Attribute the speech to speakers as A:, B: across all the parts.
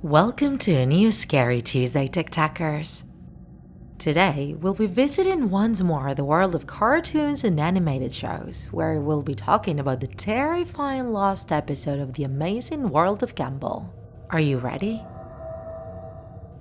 A: Welcome to a new Scary Tuesday, TikTokers. Today, we'll be visiting once more the world of cartoons and animated shows, where we'll be talking about the terrifying lost episode of the amazing world of Gumball. Are you ready?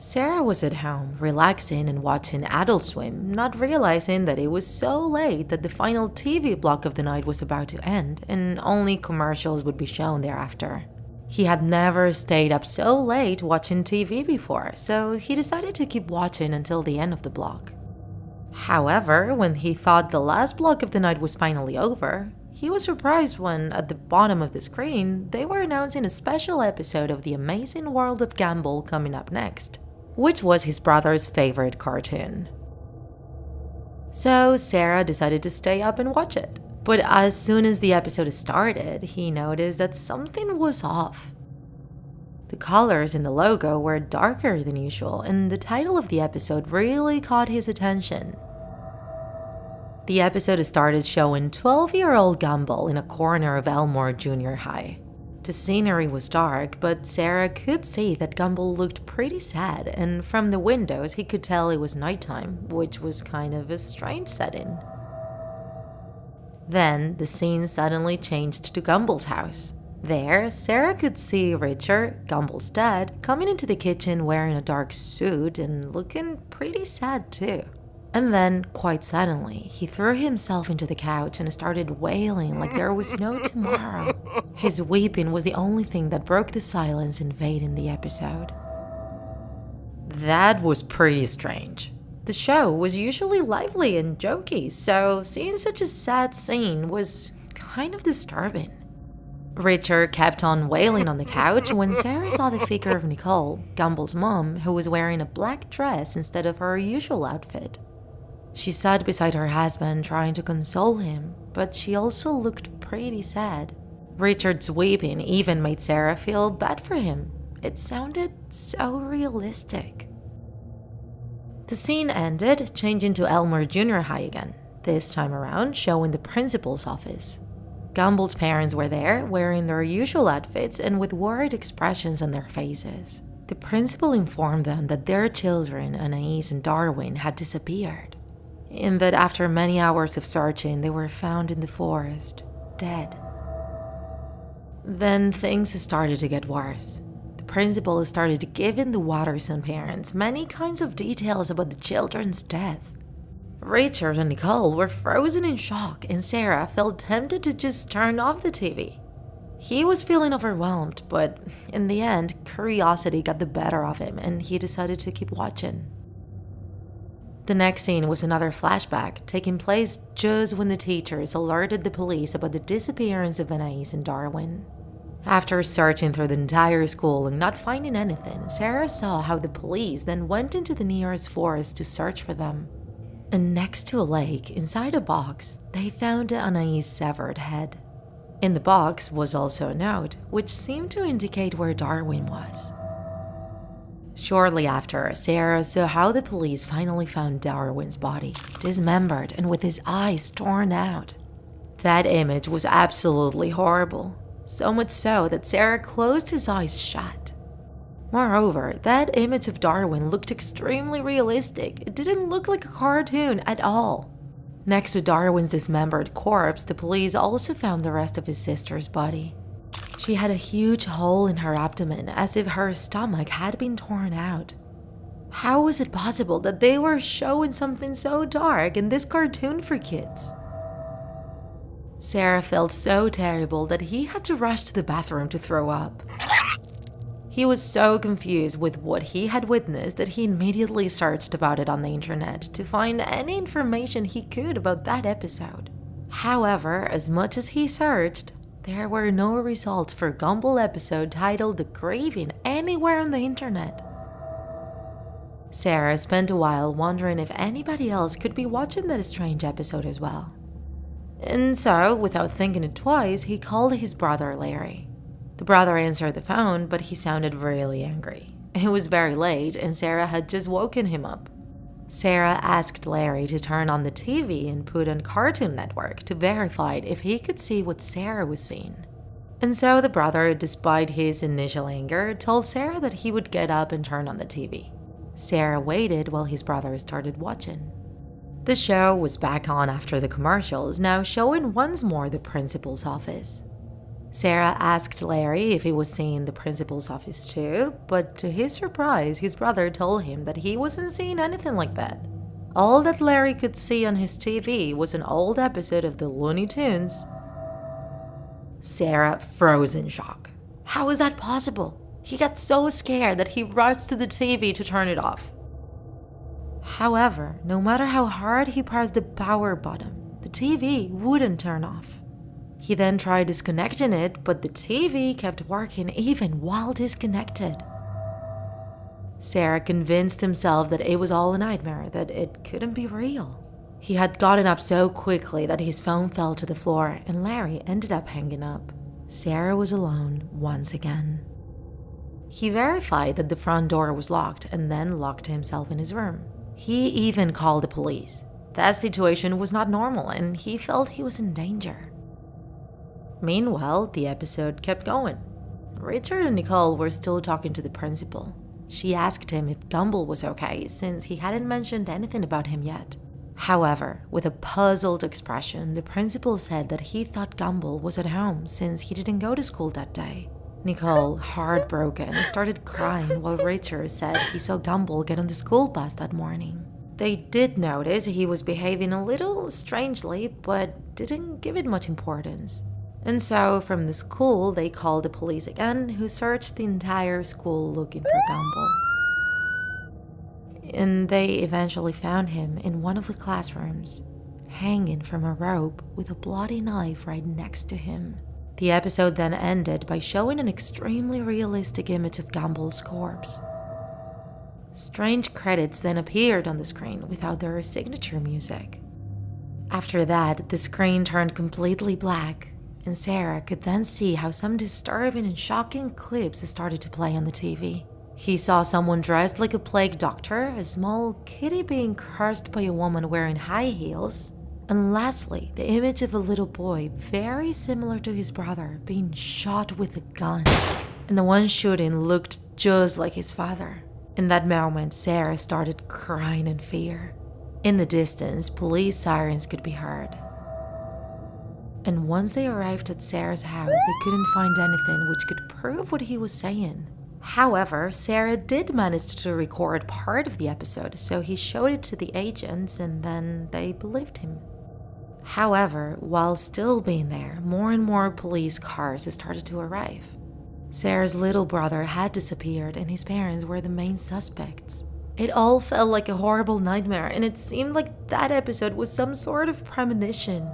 A: Sarah was at home, relaxing and watching Adult Swim, not realizing that it was so late that the final TV block of the night was about to end and only commercials would be shown thereafter. He had never stayed up so late watching TV before, so he decided to keep watching until the end of the block. However, when he thought the last block of the night was finally over, he was surprised when, at the bottom of the screen, they were announcing a special episode of The Amazing World of Gumball coming up next, which was his brother's favorite cartoon. So Sarah decided to stay up and watch it. But as soon as the episode started, he noticed that something was off. The colors in the logo were darker than usual, and the title of the episode really caught his attention. The episode started showing 12-year-old Gumball in a corner of Elmore Junior High. The scenery was dark, but Sarah could see that Gumball looked pretty sad, and from the windows he could tell it was nighttime, which was kind of a strange setting. Then, the scene suddenly changed to Gumball's house. There, Sarah could see Richard, Gumball's dad, coming into the kitchen wearing a dark suit and looking pretty sad too. And then, quite suddenly, he threw himself into the couch and started wailing like there was no tomorrow. His weeping was the only thing that broke the silence invading the episode. That was pretty strange. The show was usually lively and jokey, so seeing such a sad scene was kind of disturbing. Richard kept on wailing on the couch when Sarah saw the figure of Nicole, Gumball's mom, who was wearing a black dress instead of her usual outfit. She sat beside her husband trying to console him, but she also looked pretty sad. Richard's weeping even made Sarah feel bad for him. It sounded so realistic. The scene ended, changing to Elmore Junior High again, this time around showing the principal's office. Gumball's parents were there, wearing their usual outfits and with worried expressions on their faces. The principal informed them that their children, Anais and Darwin, had disappeared, and that after many hours of searching, they were found in the forest, dead. Then things started to get worse. Principal started giving the Watterson parents many kinds of details about the children's death. Richard and Nicole were frozen in shock, and Sarah felt tempted to just turn off the TV. He was feeling overwhelmed, but in the end, curiosity got the better of him, and he decided to keep watching. The next scene was another flashback, taking place just when the teachers alerted the police about the disappearance of Anais and Darwin. After searching through the entire school and not finding anything, Sarah saw how the police then went into the nearest forest to search for them. And next to a lake, inside a box, they found Anais' severed head. In the box was also a note, which seemed to indicate where Darwin was. Shortly after, Sarah saw how the police finally found Darwin's body, dismembered and with his eyes torn out. That image was absolutely horrible. So much so that Sarah closed his eyes shut. Moreover, that image of Darwin looked extremely realistic. It didn't look like a cartoon at all. Next to Darwin's dismembered corpse, the police also found the rest of his sister's body. She had a huge hole in her abdomen, as if her stomach had been torn out. How was it possible that they were showing something so dark in this cartoon for kids? Sarah felt so terrible that he had to rush to the bathroom to throw up. He was so confused with what he had witnessed that he immediately searched about it on the internet to find any information he could about that episode. However, as much as he searched, there were no results for a Gumball episode titled The Craving anywhere on the internet. Sarah spent a while wondering if anybody else could be watching that strange episode as well. And so, without thinking it twice, he called his brother Larry. The brother answered the phone, but he sounded really angry. It was very late, and Sarah had just woken him up. Sarah asked Larry to turn on the TV and put on Cartoon Network to verify if he could see what Sarah was seeing. And so the brother, despite his initial anger, told Sarah that he would get up and turn on the TV. Sarah waited while his brother started watching. The show was back on after the commercials, now showing once more the principal's office. Sarah asked Larry if he was seeing the principal's office too, but to his surprise, his brother told him that he wasn't seeing anything like that. All that Larry could see on his TV was an old episode of the Looney Tunes. Sarah froze in shock. How is that possible? He got so scared that he rushed to the TV to turn it off. However, no matter how hard he pressed the power button, the TV wouldn't turn off. He then tried disconnecting it, but the TV kept working even while disconnected. Sarah convinced himself that it was all a nightmare, that it couldn't be real. He had gotten up so quickly that his phone fell to the floor and Larry ended up hanging up. Sarah was alone once again. He verified that the front door was locked and then locked himself in his room. He even called the police. That situation was not normal and he felt he was in danger. Meanwhile, the episode kept going. Richard and Nicole were still talking to the principal. She asked him if Gumball was okay since he hadn't mentioned anything about him yet. However, with a puzzled expression, the principal said that he thought Gumball was at home since he didn't go to school that day. Nicole, heartbroken, started crying while Richard said he saw Gumball get on the school bus that morning. They did notice he was behaving a little strangely, but didn't give it much importance. And so, from the school, they called the police again, who searched the entire school looking for Gumball. And they eventually found him in one of the classrooms, hanging from a rope with a bloody knife right next to him. The episode then ended by showing an extremely realistic image of Gumball's corpse. Strange credits then appeared on the screen without their signature music. After that, the screen turned completely black, and Sarah could then see how some disturbing and shocking clips started to play on the TV. He saw someone dressed like a plague doctor, a small kitty being cursed by a woman wearing high heels, and lastly, the image of a little boy very similar to his brother being shot with a gun. And the one shooting looked just like his father. In that moment, Sarah started crying in fear. In the distance, police sirens could be heard. And once they arrived at Sarah's house, they couldn't find anything which could prove what he was saying. However, Sarah did manage to record part of the episode, so he showed it to the agents and then they believed him. However, while still being there, more and more police cars started to arrive. Sarah's little brother had disappeared and his parents were the main suspects. It all felt like a horrible nightmare and it seemed like that episode was some sort of premonition.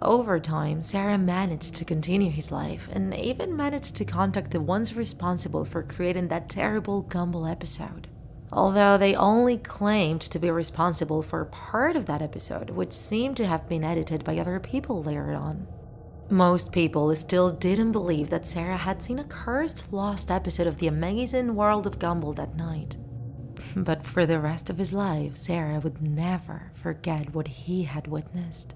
A: Over time, Sarah managed to continue his life and even managed to contact the ones responsible for creating that terrible Gumball episode. Although they only claimed to be responsible for part of that episode, which seemed to have been edited by other people later on. Most people still didn't believe that Sarah had seen a cursed lost episode of The Amazing World of Gumball that night. But for the rest of his life, Sarah would never forget what he had witnessed.